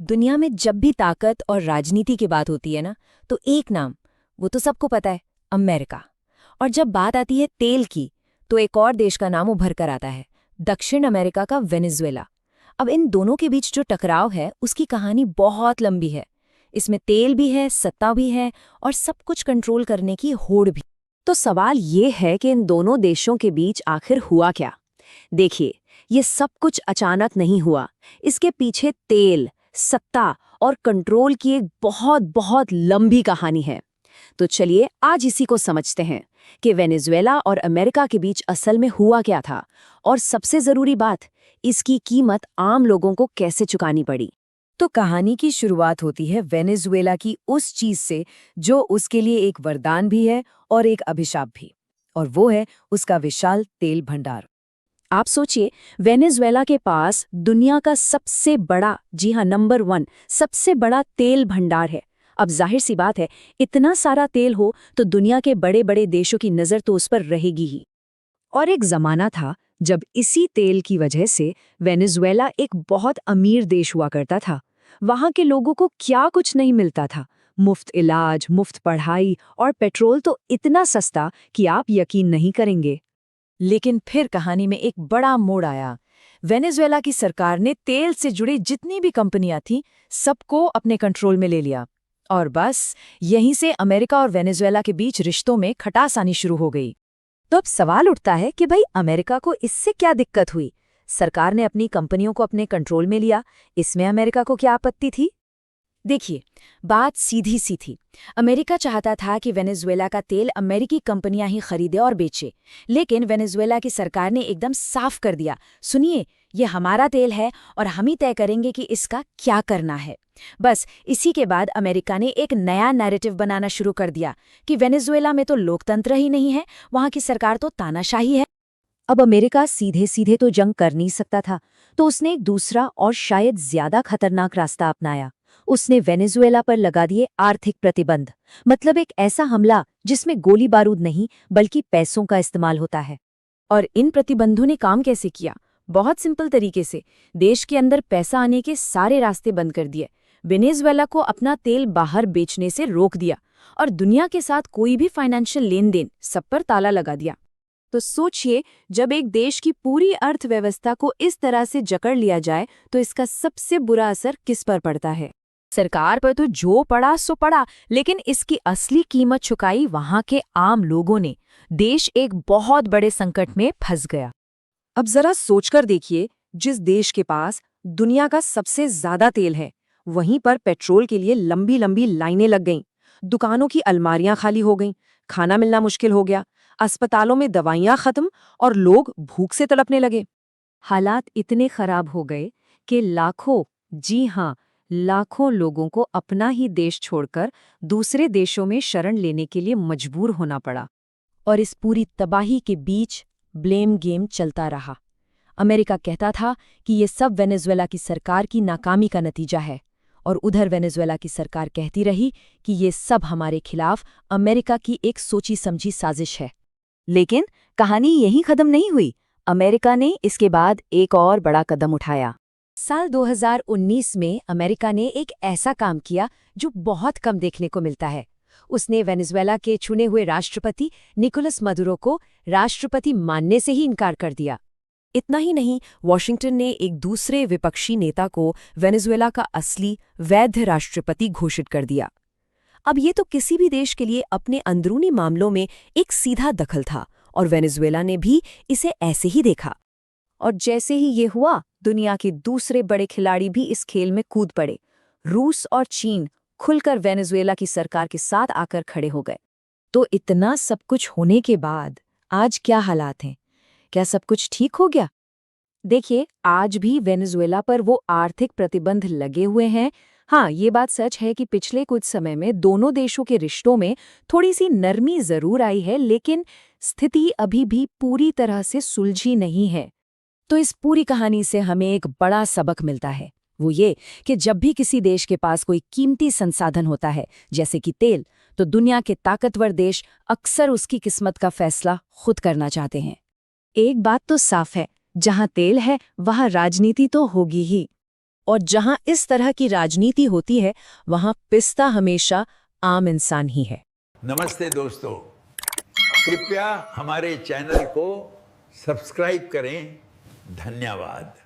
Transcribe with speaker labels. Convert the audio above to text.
Speaker 1: दुनिया में जब भी ताकत और राजनीति की बात होती है ना, तो एक नाम, वो तो सबको पता है, अमेरिका। और जब बात आती है तेल की, तो एक और देश का नाम उभर कर आता है, दक्षिण अमेरिका का वेनेजुएला। अब इन दोनों के बीच जो टकराव है, उसकी कहानी बहुत लंबी है। इसमें तेल भी है, सत्ता भी है और सब कुछ कंट्रोल करने की होड़ भी।
Speaker 2: तो सवाल ये है कि इन दोनों देशों के बीच आखिर हुआ क्या। देखिए, ये सब कुछ अचानक नहीं हुआ। इसके पीछे तेल, सत्ता और कंट्रोल की एक बहुत बहुत लंबी कहानी है। तो चलिए आज इसी को समझते हैं कि वेनेजुएला और अमेरिका के बीच असल में हुआ क्या था, और सबसे जरूरी बात, इसकी कीमत आम लोगों को कैसे चुकानी पड़ी।
Speaker 1: तो कहानी की शुरुआत होती है वेनेजुएला की उस चीज से जो उसके लिए एक वरदान भी है और एक अभिशाप भी, और वो है उसका विशाल तेल भंडार।
Speaker 2: आप सोचिए, वेनेजुएला के पास दुनिया का सबसे बड़ा, जी हाँ नंबर 1 सबसे बड़ा तेल भंडार है। अब जाहिर सी बात है, इतना सारा तेल हो तो दुनिया के बड़े बड़े देशों की नज़र तो उस पर रहेगी ही। और एक जमाना था जब इसी तेल की वजह से वेनेजुएला एक बहुत अमीर देश हुआ करता था। वहाँ के लोगों को क्या कुछ नहीं मिलता था। मुफ्त इलाज, मुफ्त पढ़ाई और पेट्रोल तो इतना सस्ता कि आप यकीन नहीं करेंगे।
Speaker 1: लेकिन फिर कहानी में एक बड़ा मोड़ आया। वेनेजुएला की सरकार ने तेल से जुड़ी जितनी भी कंपनियां थीं, सबको अपने कंट्रोल में ले लिया। और बस यहीं से अमेरिका और वेनेजुएला के बीच रिश्तों में खटास आनी शुरू हो गई।
Speaker 2: तो अब सवाल उठता है कि भाई अमेरिका को इससे क्या दिक्कत हुई। सरकार ने अपनी कंपनियों को अपने कंट्रोल में लिया, इसमें अमेरिका को क्या आपत्ति थी।
Speaker 1: देखिए, बात सीधी सी थी। अमेरिका चाहता था कि वेनेजुएला का तेल अमेरिकी कंपनियां ही खरीदे और बेचे, लेकिन वेनेजुएला की सरकार ने एकदम साफ कर दिया, सुनिए, ये हमारा तेल है और हम ही तय करेंगे कि इसका क्या करना है। बस इसी के बाद अमेरिका ने एक नया नैरेटिव बनाना शुरू कर दिया कि वेनेजुएला में तो लोकतंत्र ही नहीं है, वहां की सरकार तो तानाशाही है।
Speaker 2: अब अमेरिका सीधे सीधे तो जंग कर नहीं सकता था, तो उसने एक दूसरा और शायद ज्यादा खतरनाक रास्ता अपनाया। उसने वेनेजुएला पर लगा दिए आर्थिक प्रतिबंध, मतलब एक ऐसा हमला जिसमें गोली बारूद नहीं बल्कि पैसों का इस्तेमाल होता है।
Speaker 1: और इन प्रतिबंधों ने काम कैसे किया? बहुत सिंपल तरीके से देश के अंदर पैसा आने के सारे रास्ते बंद कर दिए। वेनेजुएला को अपना तेल बाहर बेचने से रोक दिया और दुनिया के साथ कोई भी फाइनेंशियल लेन देन, सब पर ताला लगा दिया। तो सोचिए, जब एक देश की पूरी अर्थव्यवस्था को इस तरह से जकड़ लिया जाए तो इसका सबसे बुरा असर किस पर पड़ता है? सरकार पर तो जो पड़ा सो पड़ा, लेकिन इसकी असली कीमत चुकाई वहां के आम लोगों ने। देश एक बहुत बड़े संकट में फंस गया।
Speaker 2: अब जरा सोचकर देखिए, जिस देश के पास दुनिया का सबसे ज्यादा तेल है, वहीं पर पेट्रोल के लिए लंबी लंबी लाइनें लग गईं, दुकानों की अलमारियां खाली हो गईं, खाना मिलना मुश्किल हो गया, अस्पतालों में दवाइयां खत्म और लोग भूख से तड़पने लगे। हालात इतने खराब हो गए कि लाखों, जी हाँ, लाखों लोगों को अपना ही देश छोड़कर दूसरे देशों में शरण लेने के लिए मजबूर होना पड़ा।
Speaker 1: और इस पूरी तबाही के बीच ब्लेम गेम चलता रहा। अमेरिका कहता था कि ये सब वेनेजुएला की सरकार की नाकामी का नतीजा है, और उधर वेनेजुएला की सरकार कहती रही कि ये सब हमारे खिलाफ अमेरिका की एक सोची समझी साजिश है।
Speaker 2: लेकिन कहानी यहीं खत्म नहीं हुई। अमेरिका ने इसके बाद एक और बड़ा कदम उठाया।
Speaker 1: साल 2019 में अमेरिका ने एक ऐसा काम किया जो बहुत कम देखने को मिलता है। उसने वेनेजुएला के चुने हुए राष्ट्रपति निकोलस मदुरो को राष्ट्रपति मानने से ही इनकार कर दिया। इतना ही नहीं, वॉशिंगटन ने एक दूसरे विपक्षी नेता को वेनेजुएला का असली वैध राष्ट्रपति घोषित कर दिया। अब ये तो किसी भी देश के लिए अपने अंदरूनी मामलों में एक सीधा दखल था, और वेनेजुएला ने भी इसे ऐसे ही देखा। और जैसे ही ये हुआ, दुनिया के दूसरे बड़े खिलाड़ी भी इस खेल में कूद पड़े। रूस और चीन खुलकर वेनेजुएला की सरकार के साथ आकर खड़े हो गए। तो इतना सब कुछ होने के बाद आज क्या हालात हैं? क्या सब कुछ ठीक हो गया? देखिए, आज भी वेनेजुएला पर वो आर्थिक प्रतिबंध लगे हुए हैं। हाँ, ये बात सच है कि पिछले कुछ समय में दोनों देशों के रिश्तों में थोड़ी सी नरमी जरूर आई है, लेकिन स्थिति अभी भी पूरी तरह से सुलझी नहीं है। तो इस पूरी कहानी से हमें एक बड़ा सबक मिलता है, वो ये कि जब भी किसी देश के पास कोई कीमती संसाधन होता है, जैसे कि तेल, तो दुनिया के ताकतवर देश अक्सर उसकी किस्मत का फैसला खुद करना चाहते हैं। एक बात तो साफ है, जहां तेल है वहां राजनीति तो होगी ही।
Speaker 2: और जहां इस तरह की राजनीति होती है वहां पिसता हमेशा आम इंसान ही है।
Speaker 3: नमस्ते दोस्तों, कृपया हमारे चैनल को सब्सक्राइब करें। धन्यवाद।